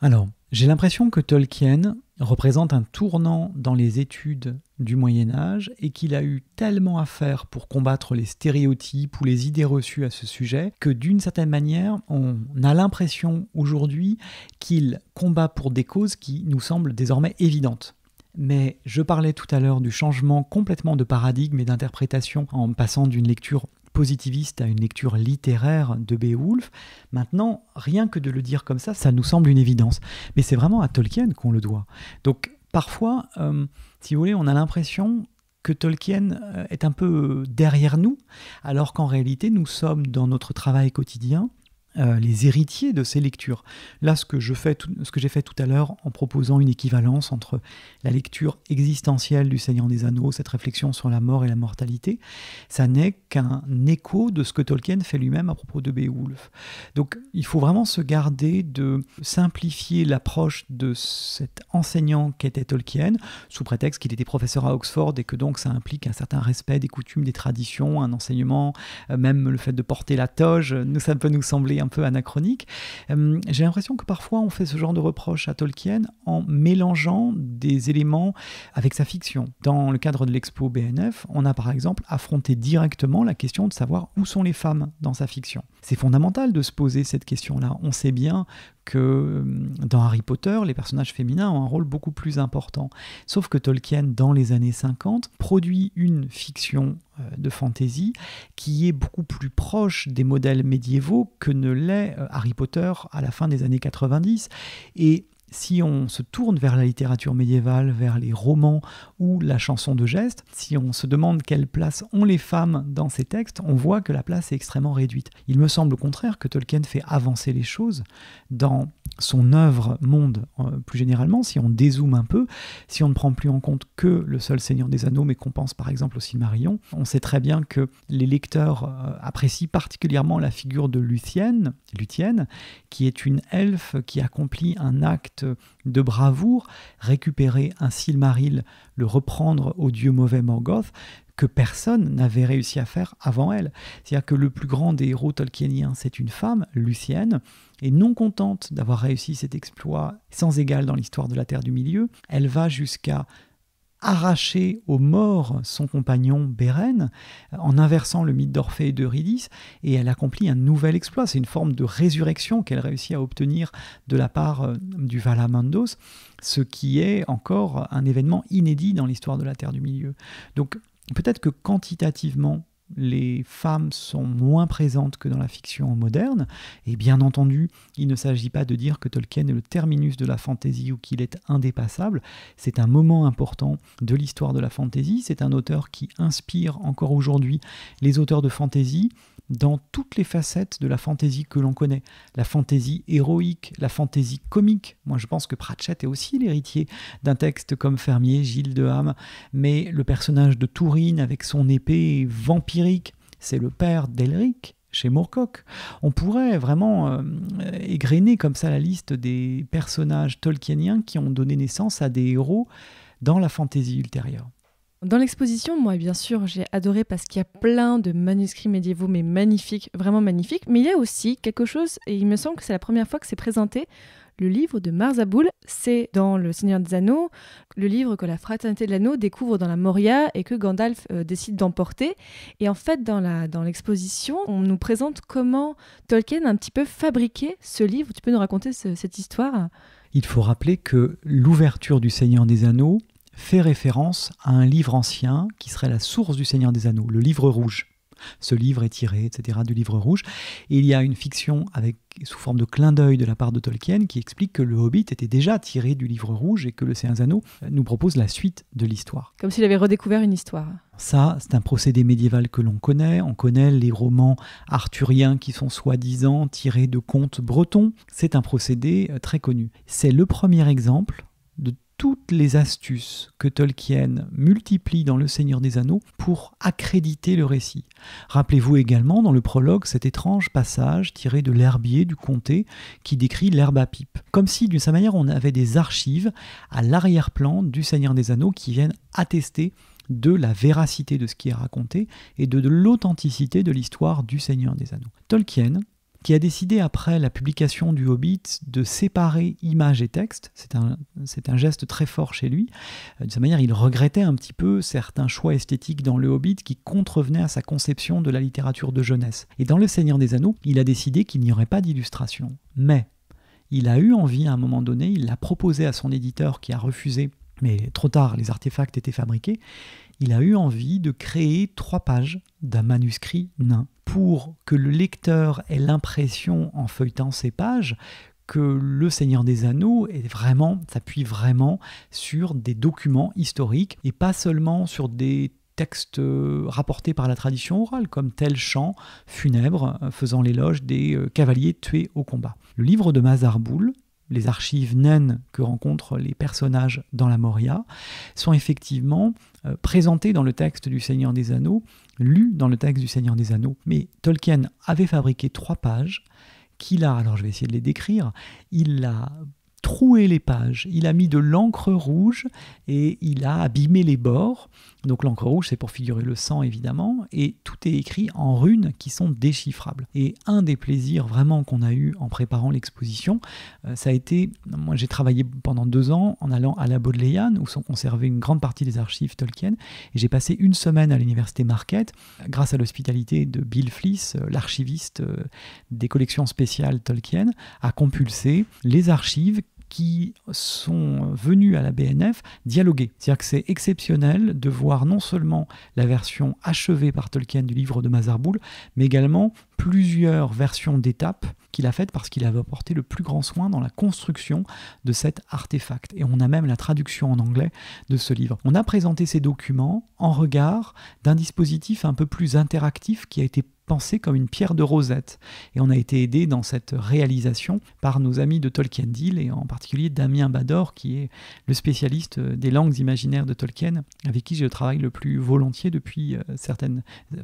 Alors, j'ai l'impression que Tolkien représente un tournant dans les études du Moyen-Âge et qu'il a eu tellement à faire pour combattre les stéréotypes ou les idées reçues à ce sujet que d'une certaine manière, on a l'impression aujourd'hui qu'il combat pour des causes qui nous semblent désormais évidentes. Mais je parlais tout à l'heure du changement complètement de paradigme et d'interprétation en passant d'une lecture positiviste à une lecture littéraire de Beowulf. Maintenant, rien que de le dire comme ça nous semble une évidence. Mais c'est vraiment à Tolkien qu'on le doit. Donc parfois, si vous voulez, on a l'impression que Tolkien est un peu derrière nous, alors qu'en réalité, nous sommes dans notre travail quotidien les héritiers de ces lectures. Là, ce que j'ai fait tout à l'heure en proposant une équivalence entre la lecture existentielle du Seigneur des Anneaux, cette réflexion sur la mort et la mortalité, ça n'est qu'un écho de ce que Tolkien fait lui-même à propos de Beowulf. Donc, il faut vraiment se garder de simplifier l'approche de cet enseignant qu'était Tolkien, sous prétexte qu'il était professeur à Oxford et que donc ça implique un certain respect des coutumes, des traditions, un enseignement, même le fait de porter la toge, ça peut nous sembler un peu anachronique. J'ai l'impression que parfois on fait ce genre de reproche à Tolkien en mélangeant des éléments avec sa fiction. Dans le cadre de l'expo BNF, on a par exemple affronté directement la question de savoir où sont les femmes dans sa fiction. C'est fondamental de se poser cette question-là. On sait bien que dans Harry Potter, les personnages féminins ont un rôle beaucoup plus important. Sauf que Tolkien, dans les années 50, produit une fiction de fantasy qui est beaucoup plus proche des modèles médiévaux que ne l'est Harry Potter à la fin des années 90. Et si on se tourne vers la littérature médiévale, vers les romans ou la chanson de geste, si on se demande quelle place ont les femmes dans ces textes, on voit que la place est extrêmement réduite. Il me semble au contraire que Tolkien fait avancer les choses dans son œuvre monde plus généralement, si on dézoome un peu, si on ne prend plus en compte que le seul Seigneur des Anneaux, mais qu'on pense par exemple au Silmarillion, on sait très bien que les lecteurs apprécient particulièrement la figure de Lúthien, qui est une elfe qui accomplit un acte de bravoure, récupérer un Silmaril, le reprendre au dieu mauvais Morgoth, que personne n'avait réussi à faire avant elle. C'est-à-dire que le plus grand des héros tolkieniens, c'est une femme, Lúthien, et non contente d'avoir réussi cet exploit sans égal dans l'histoire de la Terre du Milieu, elle va jusqu'à arracher aux morts son compagnon Beren, en inversant le mythe d'Orphée et d'Eurydice, et elle accomplit un nouvel exploit. C'est une forme de résurrection qu'elle réussit à obtenir de la part du Valamandos, ce qui est encore un événement inédit dans l'histoire de la Terre du Milieu. Donc peut-être que quantitativement, les femmes sont moins présentes que dans la fiction moderne, et bien entendu, il ne s'agit pas de dire que Tolkien est le terminus de la fantasy ou qu'il est indépassable. C'est un moment important de l'histoire de la fantasy, c'est un auteur qui inspire encore aujourd'hui les auteurs de fantasy dans toutes les facettes de la fantasy que l'on connaît. La fantasy héroïque, la fantasy comique. Moi, je pense que Pratchett est aussi l'héritier d'un texte comme Fermier, Gilles de Ham, mais le personnage de Túrin avec son épée vampirique, c'est le père d'Elric chez Moorcock. On pourrait vraiment égrener comme ça la liste des personnages tolkieniens qui ont donné naissance à des héros dans la fantasy ultérieure. Dans l'exposition, moi, bien sûr, j'ai adoré parce qu'il y a plein de manuscrits médiévaux, mais magnifiques, vraiment magnifiques. Mais il y a aussi quelque chose, et il me semble que c'est la première fois que c'est présenté, le livre de Marzaboul. C'est dans Le Seigneur des Anneaux, le livre que la Fraternité de l'Anneau découvre dans la Moria et que Gandalf décide d'emporter. Et en fait, dans l'exposition, on nous présente comment Tolkien a un petit peu fabriqué ce livre. Tu peux nous raconter cette histoire ? Il faut rappeler que l'ouverture du Seigneur des Anneaux fait référence à un livre ancien qui serait la source du Seigneur des Anneaux, le livre rouge. Ce livre est tiré, etc., du livre rouge. Et il y a une fiction sous forme de clin d'œil de la part de Tolkien qui explique que le Hobbit était déjà tiré du livre rouge et que le Seigneur des Anneaux nous propose la suite de l'histoire. Comme s'il avait redécouvert une histoire. Ça, c'est un procédé médiéval que l'on connaît. On connaît les romans arthuriens qui sont soi-disant tirés de contes bretons. C'est un procédé très connu. C'est le premier exemple de toutes les astuces que Tolkien multiplie dans Le Seigneur des Anneaux pour accréditer le récit. Rappelez-vous également dans le prologue cet étrange passage tiré de l'herbier du comté qui décrit l'herbe à pipe. Comme si d'une certaine manière on avait des archives à l'arrière-plan du Seigneur des Anneaux qui viennent attester de la véracité de ce qui est raconté et de l'authenticité de l'histoire du Seigneur des Anneaux. Tolkien, qui a décidé après la publication du Hobbit de séparer images et texte. C'est un geste très fort chez lui. De cette manière, il regrettait un petit peu certains choix esthétiques dans le Hobbit qui contrevenaient à sa conception de la littérature de jeunesse. Et dans Le Seigneur des Anneaux, il a décidé qu'il n'y aurait pas d'illustration. Mais il a eu envie à un moment donné, il l'a proposé à son éditeur qui a refusé, mais trop tard, les artefacts étaient fabriqués. Il a eu envie de créer 3 pages d'un manuscrit nain pour que le lecteur ait l'impression, en feuilletant ces pages, que Le Seigneur des Anneaux s'appuie vraiment sur des documents historiques et pas seulement sur des textes rapportés par la tradition orale, comme tel chant funèbre faisant l'éloge des cavaliers tués au combat. Le livre de Mazarboul, les archives naines que rencontrent les personnages dans la Moria, sont effectivement présentées dans le texte du Seigneur des Anneaux, lues dans le texte du Seigneur des Anneaux. Mais Tolkien avait fabriqué 3 pages qu'il a, alors je vais essayer de les décrire, il a troué les pages, il a mis de l'encre rouge et il a abîmé les bords. Donc l'encre rouge, c'est pour figurer le sang évidemment, et tout est écrit en runes qui sont déchiffrables. Et un des plaisirs vraiment qu'on a eu en préparant l'exposition, ça a été, moi j'ai travaillé pendant 2 ans en allant à la Bodleian où sont conservées une grande partie des archives Tolkien, et j'ai passé 1 semaine à l'université Marquette grâce à l'hospitalité de Bill Fliss, l'archiviste des collections spéciales Tolkien, à compulser les archives qui sont venus à la BNF dialoguer. C'est-à-dire que c'est exceptionnel de voir non seulement la version achevée par Tolkien du livre de Mazarboul, mais également plusieurs versions d'étapes qu'il a faites parce qu'il avait apporté le plus grand soin dans la construction de cet artefact. Et on a même la traduction en anglais de ce livre. On a présenté ces documents en regard d'un dispositif un peu plus interactif qui a été pensée comme une pierre de rosette. Et on a été aidé dans cette réalisation par nos amis de Tolkien Deal, et en particulier Damien Bador, qui est le spécialiste des langues imaginaires de Tolkien, avec qui je travaille le plus volontiers depuis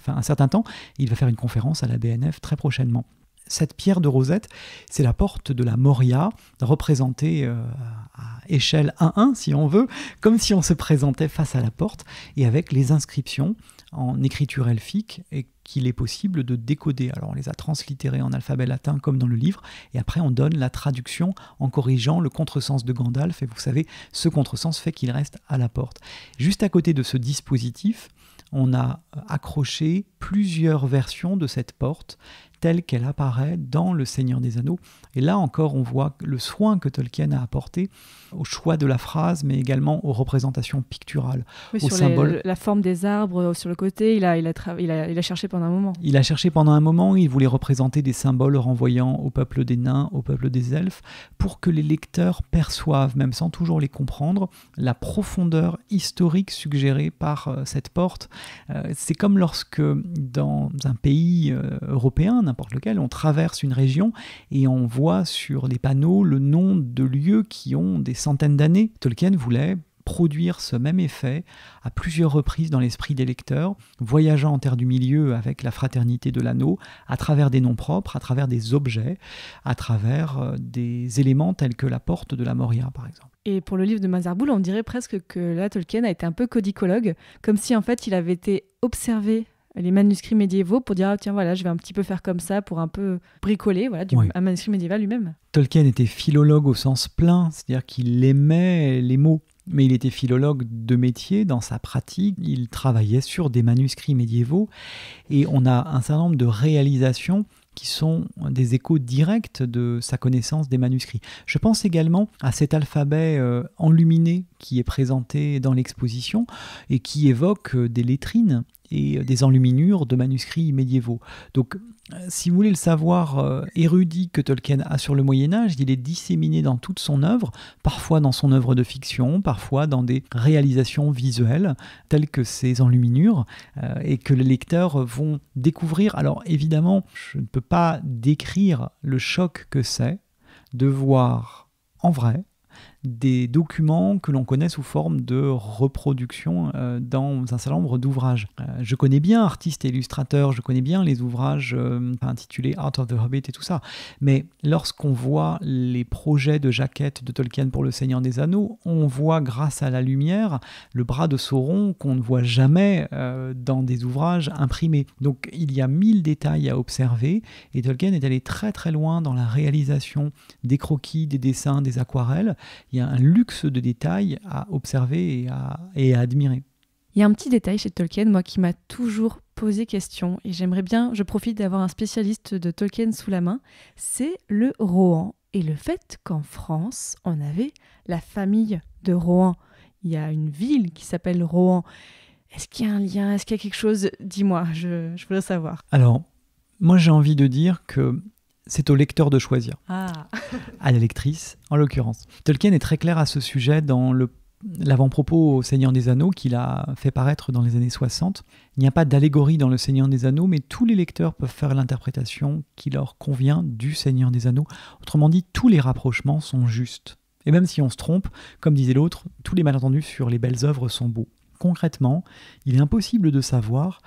un certain temps. Il va faire une conférence à la BNF très prochainement. Cette pierre de rosette, c'est la porte de la Moria, représentée à échelle 1-1, si on veut, comme si on se présentait face à la porte, et avec les inscriptions en écriture elfique, et qu'il est possible de décoder. Alors on les a translittérées en alphabet latin, comme dans le livre, et après on donne la traduction en corrigeant le contresens de Gandalf, et vous savez, ce contresens fait qu'il reste à la porte. Juste à côté de ce dispositif, on a accroché plusieurs versions de cette porte, telle qu'elle apparaît dans Le Seigneur des Anneaux. Et là encore, on voit le soin que Tolkien a apporté au choix de la phrase, mais également aux représentations picturales, oui, aux symboles. La forme des arbres sur le côté, il a cherché pendant un moment. Il a cherché pendant un moment, il voulait représenter des symboles renvoyant au peuple des nains, au peuple des elfes, pour que les lecteurs perçoivent, même sans toujours les comprendre, la profondeur historique suggérée par cette porte. C'est comme lorsque dans un pays européen, n'importe lequel, on traverse une région et on voit sur des panneaux le nom de lieux qui ont des centaines d'années. Tolkien voulait produire ce même effet à plusieurs reprises dans l'esprit des lecteurs, voyageant en terre du milieu avec la fraternité de l'anneau, à travers des noms propres, à travers des objets, à travers des éléments tels que la porte de la Moria, par exemple. Et pour le livre de Mazarboul, on dirait presque que là, Tolkien a été un peu codicologue, comme si en fait il avait été observé les manuscrits médiévaux pour dire tiens voilà, je vais un petit peu faire comme ça pour un peu bricoler un manuscrit médiéval lui-même. Tolkien était philologue au sens plein, c'est-à-dire qu'il aimait les mots, mais il était philologue de métier dans sa pratique, il travaillait sur des manuscrits médiévaux et on a un certain nombre de réalisations qui sont des échos directs de sa connaissance des manuscrits. Je pense également à cet alphabet enluminé qui est présenté dans l'exposition et qui évoque des lettrines et des enluminures de manuscrits médiévaux. Donc, si vous voulez le savoir érudit que Tolkien a sur le Moyen-Âge, il est disséminé dans toute son œuvre, parfois dans son œuvre de fiction, parfois dans des réalisations visuelles, telles que ces enluminures, et que les lecteurs vont découvrir. Alors, évidemment, je ne peux pas décrire le choc que c'est de voir en vrai des documents que l'on connaît sous forme de reproduction dans un certain nombre d'ouvrages. Je connais bien artistes et illustrateurs, je connais bien les ouvrages intitulés Art of the Hobbit et tout ça, mais lorsqu'on voit les projets de jaquettes de Tolkien pour Le Seigneur des Anneaux, on voit grâce à la lumière le bras de Sauron qu'on ne voit jamais dans des ouvrages imprimés. Donc il y a 1000 détails à observer et Tolkien est allé très très loin dans la réalisation des croquis, des dessins, des aquarelles. Il y a un luxe de détails à observer et à admirer. Il y a un petit détail chez Tolkien, moi, qui m'a toujours posé question, et j'aimerais bien, je profite d'avoir un spécialiste de Tolkien sous la main, c'est le Rohan. Et le fait qu'en France, on avait la famille de Rohan. Il y a une ville qui s'appelle Rohan. Est-ce qu'il y a un lien? Est-ce qu'il y a quelque chose? Dis-moi, je voudrais savoir. Alors, moi j'ai envie de dire que c'est au lecteur de choisir. À la lectrice, en l'occurrence. Tolkien est très clair à ce sujet dans l'avant-propos au Seigneur des Anneaux qu'il a fait paraître dans les années 60. Il n'y a pas d'allégorie dans le Seigneur des Anneaux, mais tous les lecteurs peuvent faire l'interprétation qui leur convient du Seigneur des Anneaux. Autrement dit, tous les rapprochements sont justes. Et même si on se trompe, comme disait l'autre, tous les malentendus sur les belles œuvres sont beaux. Concrètement, il est impossible de savoir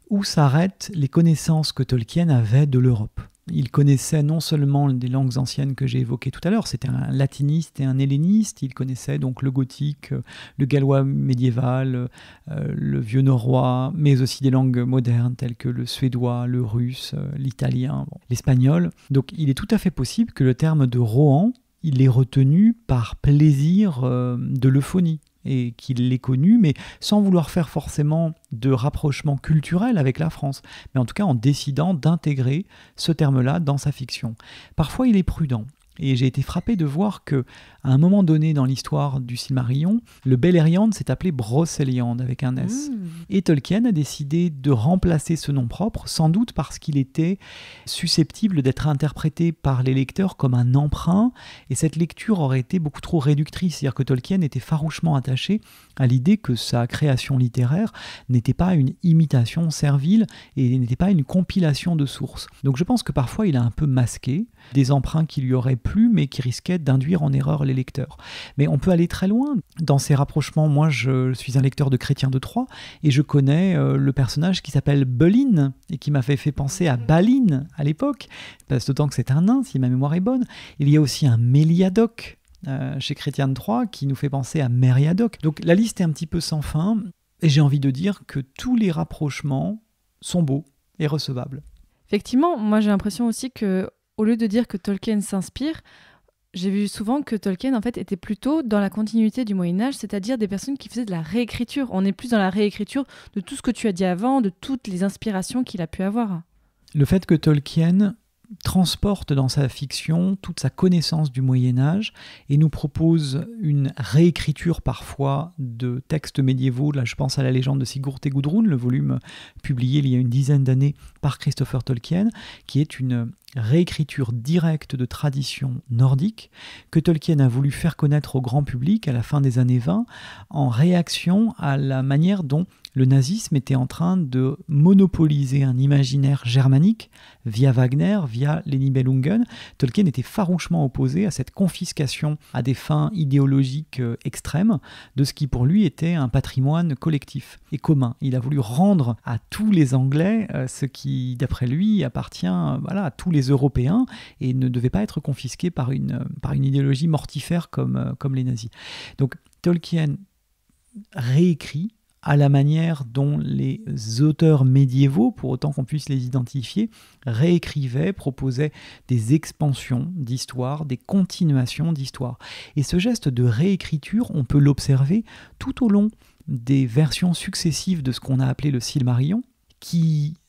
où s'arrêtent les connaissances que Tolkien avait de l'Europe. Il connaissait non seulement des langues anciennes que j'ai évoquées tout à l'heure, c'était un latiniste et un helléniste, il connaissait donc le gothique, le gallois médiéval, le vieux norrois, mais aussi des langues modernes telles que le suédois, le russe, l'italien, l'espagnol. Donc il est tout à fait possible que le terme de Rohan, il est retenu par plaisir de l'euphonie, et qu'il l'ait connu, mais sans vouloir faire forcément de rapprochement culturel avec la France, mais en tout cas en décidant d'intégrer ce terme-là dans sa fiction. Parfois, il est prudent. Et j'ai été frappé de voir que, à un moment donné dans l'histoire du Silmarillion, le Beleriand s'est appelé Brocéliande avec un S. Et Tolkien a décidé de remplacer ce nom propre, sans doute parce qu'il était susceptible d'être interprété par les lecteurs comme un emprunt, et cette lecture aurait été beaucoup trop réductrice. C'est-à-dire que Tolkien était farouchement attaché à l'idée que sa création littéraire n'était pas une imitation servile et n'était pas une compilation de sources. Donc je pense que parfois il a un peu masqué des emprunts qui lui auraient plu mais qui risquaient d'induire en erreur les lecteurs. Mais on peut aller très loin dans ces rapprochements. Moi je suis un lecteur de Chrétien de Troyes et je connais le personnage qui s'appelle Belin et qui m'a fait penser à Balin à l'époque, parce d'autant que c'est un nain si ma mémoire est bonne. Il y a aussi un Meliadoc chez Chrétien de Troyes qui nous fait penser à Meriadoc. Donc la liste est un petit peu sans fin et j'ai envie de dire que tous les rapprochements sont beaux et recevables. Effectivement, moi j'ai l'impression aussi que, au lieu de dire que Tolkien s'inspire, j'ai vu souvent que Tolkien en fait était plutôt dans la continuité du Moyen-Âge, c'est-à-dire des personnes qui faisaient de la réécriture. On est plus dans la réécriture de tout ce que tu as dit avant, de toutes les inspirations qu'il a pu avoir. Le fait que Tolkien transporte dans sa fiction toute sa connaissance du Moyen-Âge et nous propose une réécriture parfois de textes médiévaux. Là, je pense à la légende de Sigurd et Gudrun, le volume publié il y a une dizaine d'années par Christopher Tolkien, qui est une réécriture directe de traditions nordiques que Tolkien a voulu faire connaître au grand public à la fin des années 20 en réaction à la manière dont le nazisme était en train de monopoliser un imaginaire germanique via Wagner, via les Nibelungen. Tolkien était farouchement opposé à cette confiscation à des fins idéologiques extrêmes de ce qui pour lui était un patrimoine collectif et commun. Il a voulu rendre à tous les Anglais ce qui, d'après lui, appartient à tous les Européens et ne devait pas être confisqué par une idéologie mortifère comme les nazis. Donc Tolkien réécrit à la manière dont les auteurs médiévaux, pour autant qu'on puisse les identifier, réécrivaient, proposaient des expansions d'histoire, des continuations d'histoire. Et ce geste de réécriture, on peut l'observer tout au long des versions successives de ce qu'on a appelé le Silmarillion,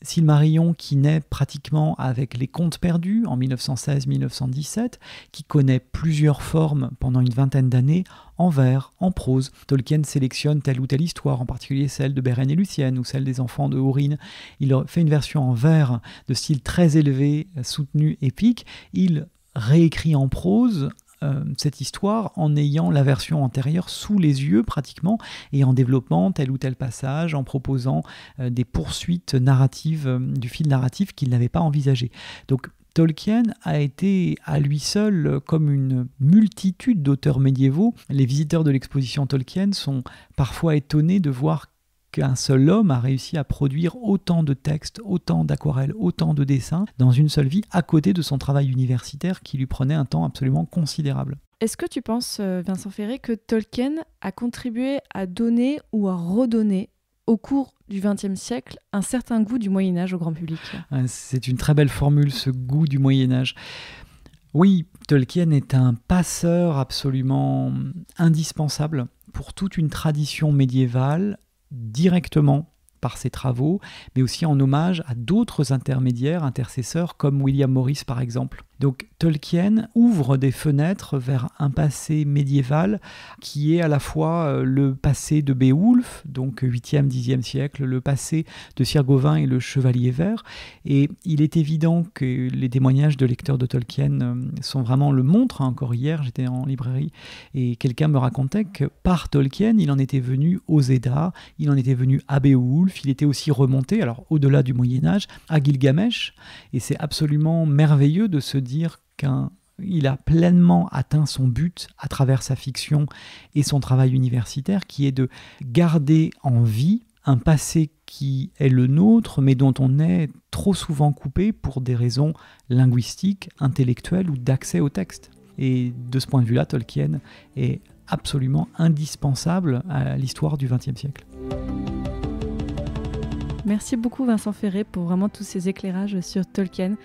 Silmarillion qui naît pratiquement avec les Contes perdus en 1916-1917, qui connaît plusieurs formes pendant une vingtaine d'années, en vers, en prose. Tolkien sélectionne telle ou telle histoire, en particulier celle de Beren et Luthien ou celle des enfants de Húrin. Il fait une version en vers de style très élevé, soutenu, épique. Il réécrit en prose cette histoire en ayant la version antérieure sous les yeux pratiquement et en développant tel ou tel passage, en proposant des poursuites narratives du fil narratif qu'il n'avait pas envisagé. Donc Tolkien a été à lui seul comme une multitude d'auteurs médiévaux. Les visiteurs de l'exposition Tolkien sont parfois étonnés de voir qu'un seul homme a réussi à produire autant de textes, autant d'aquarelles, autant de dessins dans une seule vie, à côté de son travail universitaire qui lui prenait un temps absolument considérable. Est-ce que tu penses, Vincent Ferré, que Tolkien a contribué à donner ou à redonner au cours du XXe siècle un certain goût du Moyen-Âge au grand public ? C'est une très belle formule, ce goût du Moyen-Âge. Oui, Tolkien est un passeur absolument indispensable pour toute une tradition médiévale, directement par ses travaux, mais aussi en hommage à d'autres intermédiaires, intercesseurs, comme William Morris par exemple. Donc Tolkien ouvre des fenêtres vers un passé médiéval qui est à la fois le passé de Beowulf, donc 8e, 10e siècle, le passé de Sir Gawain et le Chevalier Vert. Et il est évident que les témoignages de lecteurs de Tolkien sont vraiment le montrent. Encore hier, j'étais en librairie et quelqu'un me racontait que par Tolkien, il en était venu aux Eddas, il en était venu à Beowulf, il était aussi remonté, alors au-delà du Moyen-Âge, à Gilgamesh. Et c'est absolument merveilleux de se dire qu'il a pleinement atteint son but à travers sa fiction et son travail universitaire, qui est de garder en vie un passé qui est le nôtre, mais dont on est trop souvent coupé pour des raisons linguistiques, intellectuelles ou d'accès au texte. Et de ce point de vue-là, Tolkien est absolument indispensable à l'histoire du XXe siècle. Merci beaucoup Vincent Ferré pour vraiment tous ces éclairages sur Tolkien.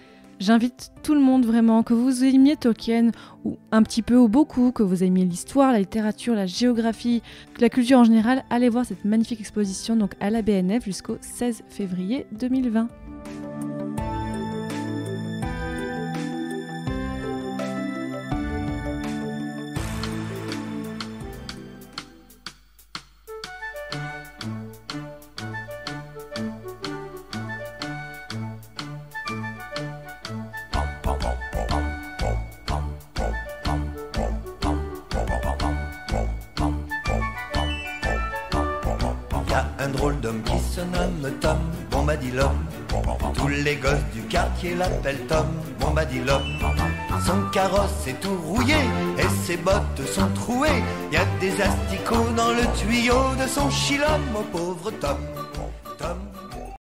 J'invite tout le monde vraiment, que vous aimiez Tolkien, ou un petit peu ou beaucoup, que vous aimiez l'histoire, la littérature, la géographie, la culture en général, allez voir cette magnifique exposition donc à la BNF jusqu'au 16 février 2020. y a un drôle d'homme qui se nomme Tom, Bombadil. Tous les gosses du quartier l'appellent Tom, Bombadil. Son carrosse est tout rouillé et ses bottes sont trouées. Y a des asticots dans le tuyau de son chilhomme, au pauvre Tom.